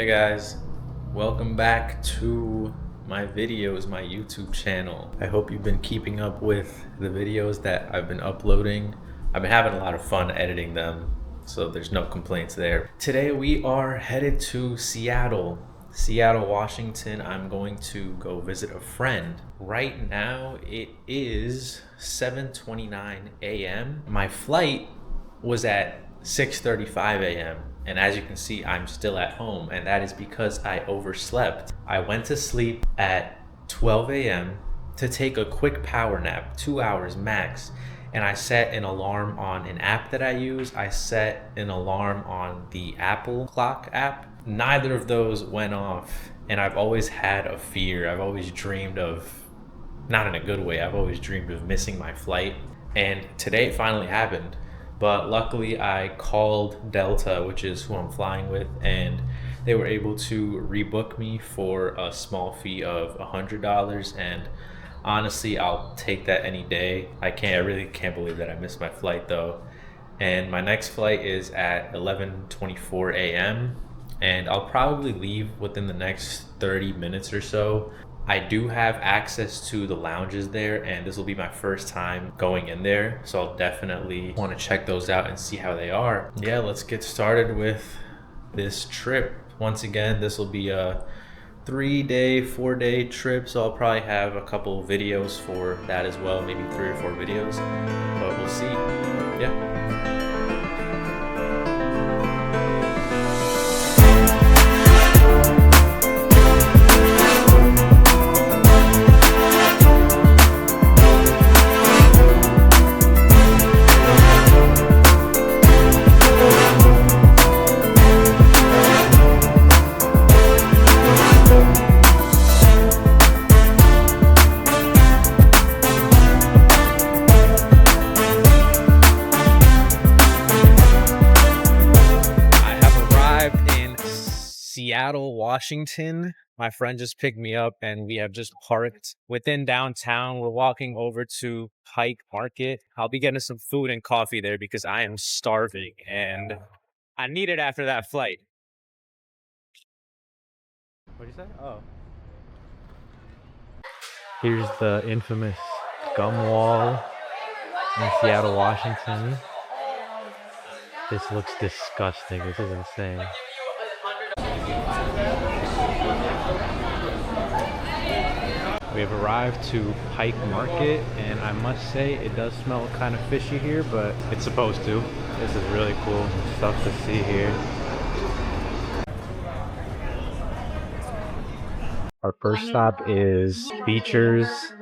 Hey guys, welcome back to my videos, my YouTube channel. I hope you've been keeping up with the videos that I've been uploading. I've been having a lot of fun editing them, so there's no complaints there. Today we are headed to Seattle, Washington. I'm going to go visit a friend. Right now it is 7:29 a.m. My flight was at 6:35 a.m. and as you can see, I'm still at home, and that is because I overslept. I went to sleep at 12 a.m. to take a quick power nap, 2 hours max, and I set an alarm on an app that I use. I set an alarm on the Apple Clock app. Neither of those went off, and I've always had a fear. I've always dreamed of, not in a good way, I've always dreamed of missing my flight, and today it finally happened. But luckily I called Delta, which is who I'm flying with, and they were able to rebook me for a small fee of $100. And honestly, I'll take that any day. I really can't believe that I missed my flight though. And my next flight is at 11:24 a.m. and I'll probably leave within the next 30 minutes or so. I do have access to the lounges there, and this will be my first time going in there, so I'll definitely want to check those out and see how they are. Yeah, let's get started with this trip. Once again, this will be a 3-day, 4-day trip, so I'll probably have a couple videos for that as well, maybe 3 or 4 videos, but we'll see. Yeah. Seattle, Washington. My friend just picked me up and we have just parked within downtown. We're walking over to Pike Market. I'll be getting some food and coffee there because I am starving and I need it after that flight. What'd you say? Oh. Here's the infamous gum wall in Seattle, Washington. This looks disgusting. This is insane. We have arrived to Pike Market, and I must say it does smell kind of fishy here, but it's supposed to. This is really cool stuff to see here. Our first stop is Beecher's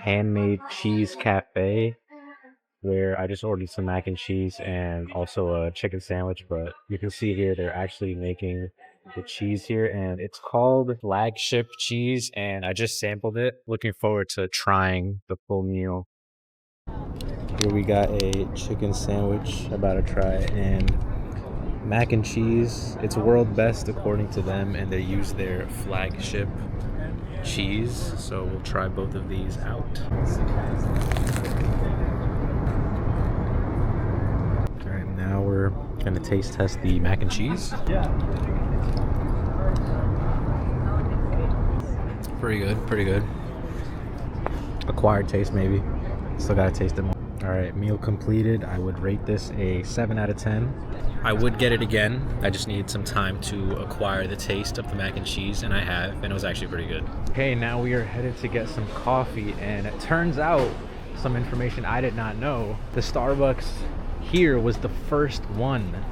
Handmade Cheese Cafe, where I just ordered some mac and cheese and also a chicken sandwich, but you can see here they're actually making the cheese here, and it's called Flagship Cheese, and I just sampled it. Looking forward to trying the full meal. Here we got a chicken sandwich, about to try, and mac and cheese. It's world best according to them, and they use their Flagship cheese, so we'll try both of these out. Alright, now we're gonna taste test the mac and cheese. Pretty good. Acquired taste maybe. Still gotta taste it more. Alright, meal completed. I would rate this a 7 out of 10. I would get it again. I just needed some time to acquire the taste of the mac and cheese, and I have, and it was actually pretty good. Okay, now we are headed to get some coffee, and it turns out, some information I did not know, the Starbucks here was the first one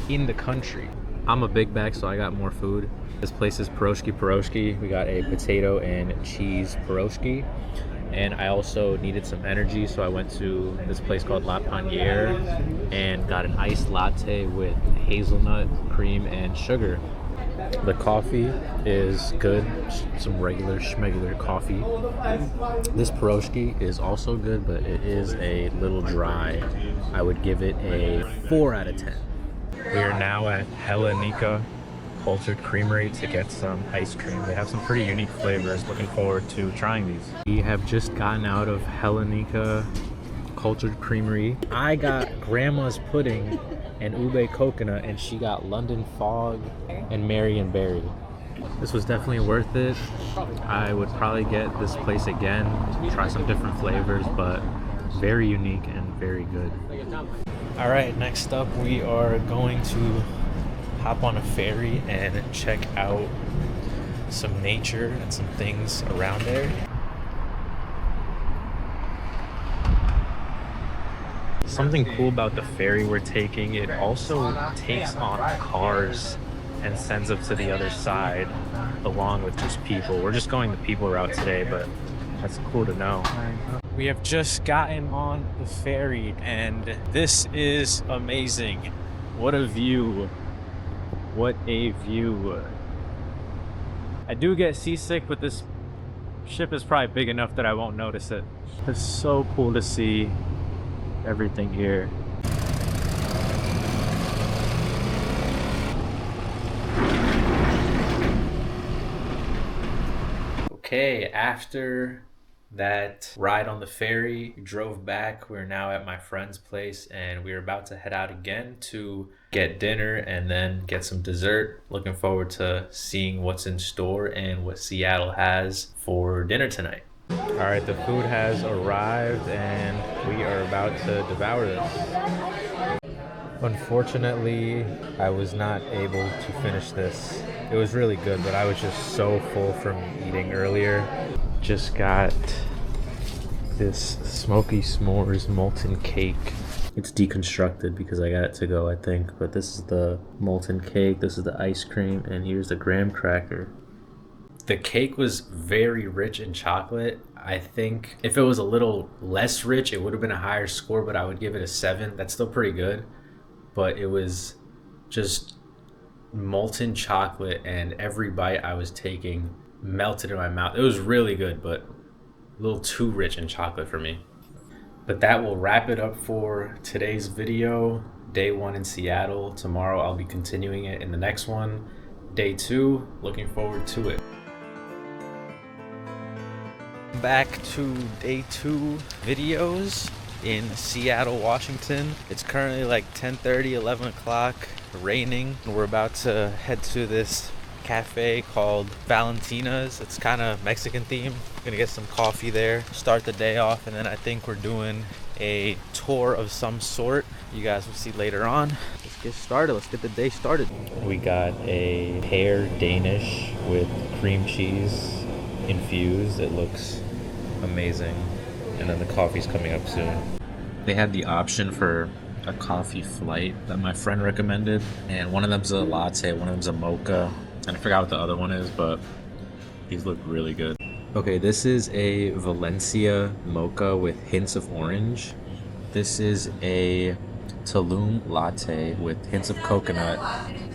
in the country. I'm a big bag, so I got more food. This place is Pierogi. We got a potato and cheese pierogi, and I also needed some energy, so I went to this place called La Paniere and got an iced latte with hazelnut, cream, and sugar. The coffee is good, some regular schmegular coffee. This pierogi is also good, but it is a little dry. I would give it a 4 out of 10. We are now at Hellenica Cultured Creamery to get some ice cream. They have some pretty unique flavors. Looking forward to trying these. We have just gotten out of Hellenica Cultured Creamery. I got grandma's pudding and ube coconut, and she got London Fog and Marion Berry. This was definitely worth it. I would probably get this place again, try some different flavors, but very unique and very good. All right, next up we are going to hop on a ferry and check out some nature and some things around there. Something cool about the ferry we're taking, it also takes on cars and sends them to the other side along with just people. We're just going the people route today, but that's cool to know. We have just gotten on the ferry and this is amazing. What a view. What a view. I do get seasick, but this ship is probably big enough that I won't notice it. It's so cool to see everything here. Okay, after that ride on the ferry, we drove back. We're now at my friend's place and we're about to head out again to get dinner and then get some dessert. Looking forward to seeing what's in store and what Seattle has for dinner tonight. All right, the food has arrived and we are about to devour this. Unfortunately, I was not able to finish this. It was really good, but I was just so full from eating earlier. Just got this smoky s'mores molten cake. It's deconstructed because I got it to go, I think, but this is the molten cake, this is the ice cream, and here's the graham cracker. The cake was very rich in chocolate. I think if it was a little less rich, it would have been a higher score, but I would give it a 7. That's still pretty good. But it was just molten chocolate, and every bite I was taking melted in my mouth. It was really good, but a little too rich in chocolate for me. But that will wrap it up for today's video. Day 1 in Seattle. Tomorrow I'll be continuing it in the next one. Day 2, looking forward to it. Back to day 2 videos in Seattle, Washington. It's currently like 10:30, 11 o'clock, raining. We're about to head to this cafe called Valentina's. It's kind of Mexican themed. Gonna get some coffee there, start the day off, and then I think we're doing a tour of some sort. You guys will see later on. Let's get started. Let's get the day started. We got a pear Danish with cream cheese infused. It looks amazing. And then the coffee's coming up soon. They had the option for a coffee flight that my friend recommended, and one of them's a latte, one of them's a mocha, and I forgot what the other one is, but these look really good. Okay, this is a Valencia mocha with hints of orange. This is a Tulum latte with hints of coconut,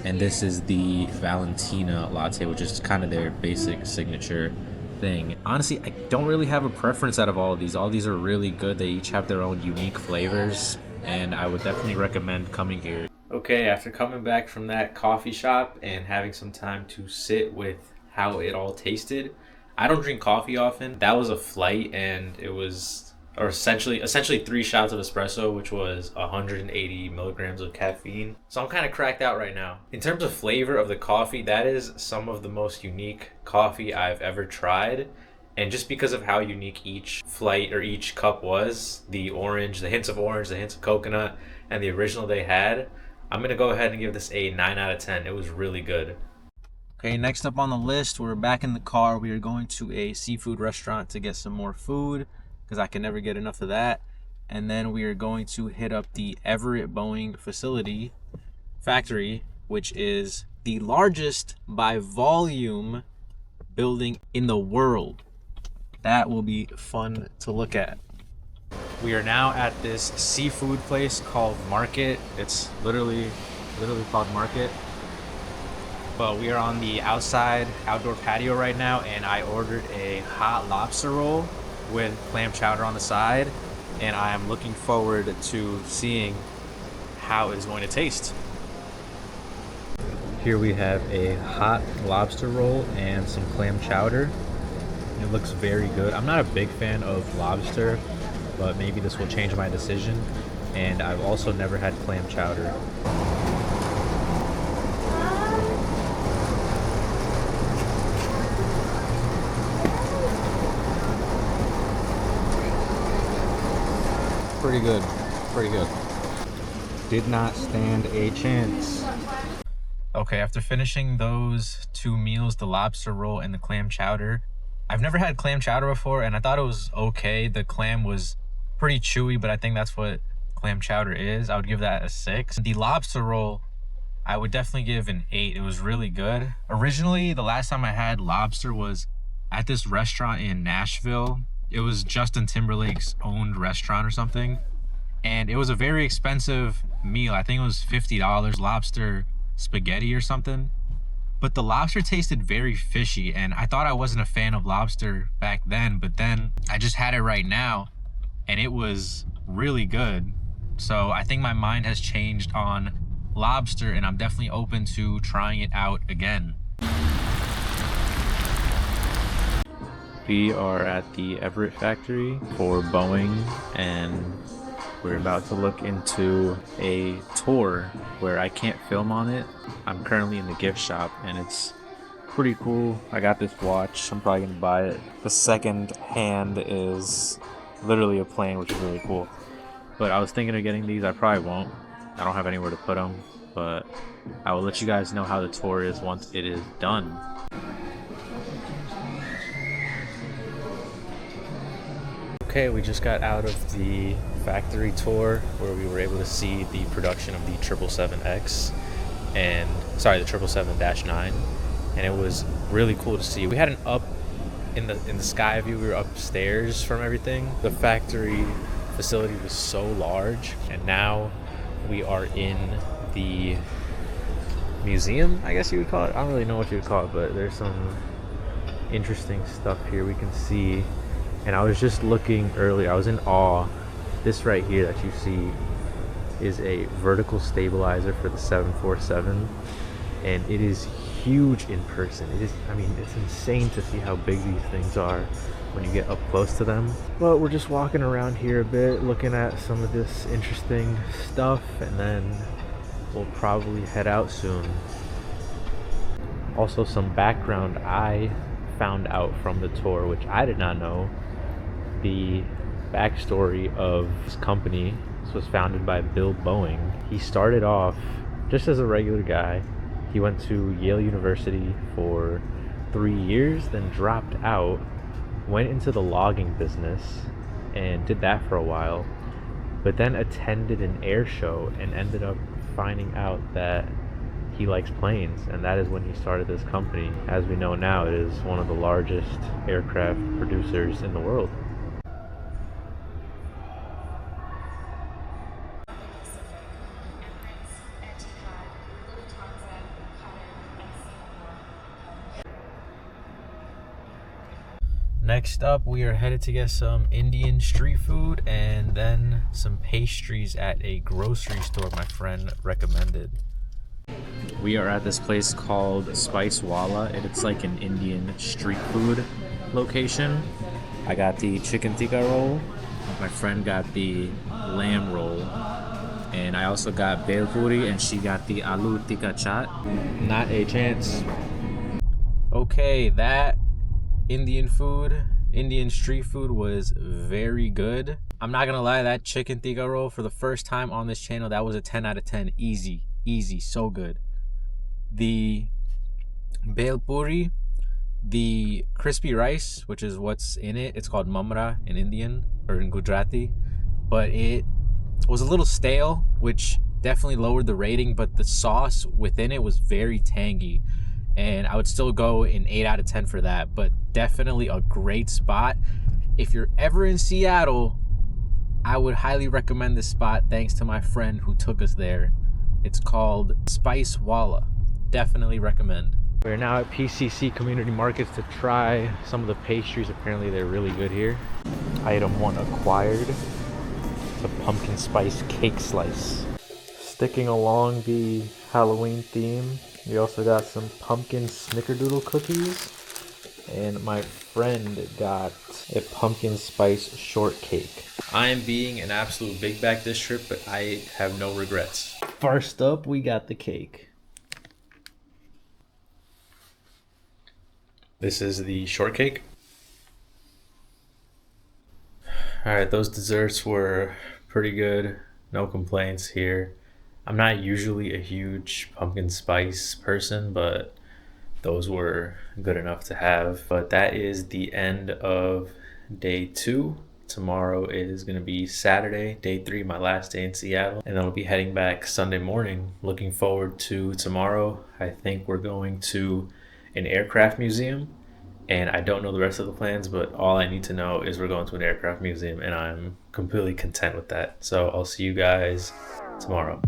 and this is the Valentina latte, which is kind of their basic signature thing. Honestly, I don't really have a preference out of all of these. All these are really good. They each have their own unique flavors, and I would definitely recommend coming here. Okay, after coming back from that coffee shop and having some time to sit with how it all tasted, I don't drink coffee often. That was a flight, and it was essentially 3 shots of espresso, which was 180 milligrams of caffeine. So I'm kind of cracked out right now. In terms of flavor of the coffee, that is some of the most unique coffee I've ever tried. And just because of how unique each flight or each cup was, the orange, the hints of orange, the hints of coconut, and the original they had, I'm going to go ahead and give this a 9 out of 10. It was really good. Okay, next up on the list, we're back in the car. We are going to a seafood restaurant to get some more food, because I can never get enough of that. And then we are going to hit up the Everett Boeing Factory, which is the largest by volume building in the world. That will be fun to look at. We are now at this seafood place called Market. It's literally called Market. But we are on the outdoor patio right now, and I ordered a hot lobster roll with clam chowder on the side, and I am looking forward to seeing how it is going to taste. Here we have a hot lobster roll and some clam chowder. It looks very good. I'm not a big fan of lobster, but maybe this will change my decision. And I've also never had clam chowder. Pretty good. Pretty good. Did not stand a chance. Okay, after finishing those two meals, the lobster roll and the clam chowder, I've never had clam chowder before, and I thought it was okay. The clam was pretty chewy, but I think that's what clam chowder is. I would give that a 6. The lobster roll, I would definitely give an 8. It was really good. Originally, the last time I had lobster was at this restaurant in Nashville. It was Justin Timberlake's owned restaurant or something. And it was a very expensive meal. I think it was $50 lobster spaghetti or something. But the lobster tasted very fishy, and I thought I wasn't a fan of lobster back then, but then I just had it right now and it was really good. So I think my mind has changed on lobster, and I'm definitely open to trying it out again. We are at the Everett factory for Boeing, and we're about to look into a tour where I can't film on it. I'm currently in the gift shop and it's pretty cool. I got this watch, I'm probably gonna buy it. The second hand is literally a plane, which is really cool. But I was thinking of getting these. I probably won't. I don't have anywhere to put them, but I will let you guys know how the tour is once it is done. Okay, we just got out of the factory tour where we were able to see the production of the 777X and the 777-9, and it was really cool to see. We had an up in the sky view. We were upstairs from everything. The factory facility was so large, and now we are in the museum, I guess you would call it. I don't really know what you would call it, but there's some interesting stuff here we can see. And I was just looking earlier, I was in awe. This right here that you see is a vertical stabilizer for the 747, and it is huge in person. It is, I mean, it's insane to see how big these things are when you get up close to them. But we're just walking around here a bit, looking at some of this interesting stuff, and then we'll probably head out soon. Also, some background I found out from the tour, which I did not know. The backstory of this company. This was founded by Bill Boeing. He started off just as a regular guy. He went to Yale University for 3 years, then dropped out, went into the logging business and did that for a while, but then attended an air show and ended up finding out that he likes planes, and that is when he started this company. As we know now, it is one of the largest aircraft producers in the world. Next up, we are headed to get some Indian street food and then some pastries at a grocery store my friend recommended. We are at this place called Spice Wala, and it's like an Indian street food location. I got the chicken tikka roll, my friend got the lamb roll, and I also got bel puri, and she got the aloo tikka chaat. Not a chance. Okay, that Indian street food was very good. I'm not gonna lie, that chicken tikka roll for the first time on this channel, that was a 10 out of 10. Easy, so good. The bel puri, the crispy rice, which is what's in it, it's called mamra in Indian or in Gujarati, but it was a little stale, which definitely lowered the rating, but the sauce within it was very tangy, and I would still go an 8 out of 10 for that. But definitely a great spot. If you're ever in Seattle, I would highly recommend this spot, thanks to my friend who took us there. It's called Spice Wala. Definitely recommend. We're now at PCC Community Markets to try some of the pastries. Apparently they're really good here. Item 1 acquired. It's a pumpkin spice cake slice. Sticking along the Halloween theme, we also got some pumpkin snickerdoodle cookies and my friend got a pumpkin spice shortcake. I am being an absolute big back this trip, but I have no regrets. First up, we got the cake. This is the shortcake. All right, those desserts were pretty good. No complaints here. I'm not usually a huge pumpkin spice person, but those were good enough to have. But that is the end of day 2. Tomorrow is going to be Saturday, day 3, my last day in Seattle. And then I'll be heading back Sunday morning. Looking forward to tomorrow. I think we're going to an aircraft museum. And I don't know the rest of the plans, but all I need to know is we're going to an aircraft museum, and I'm completely content with that. So I'll see you guys tomorrow.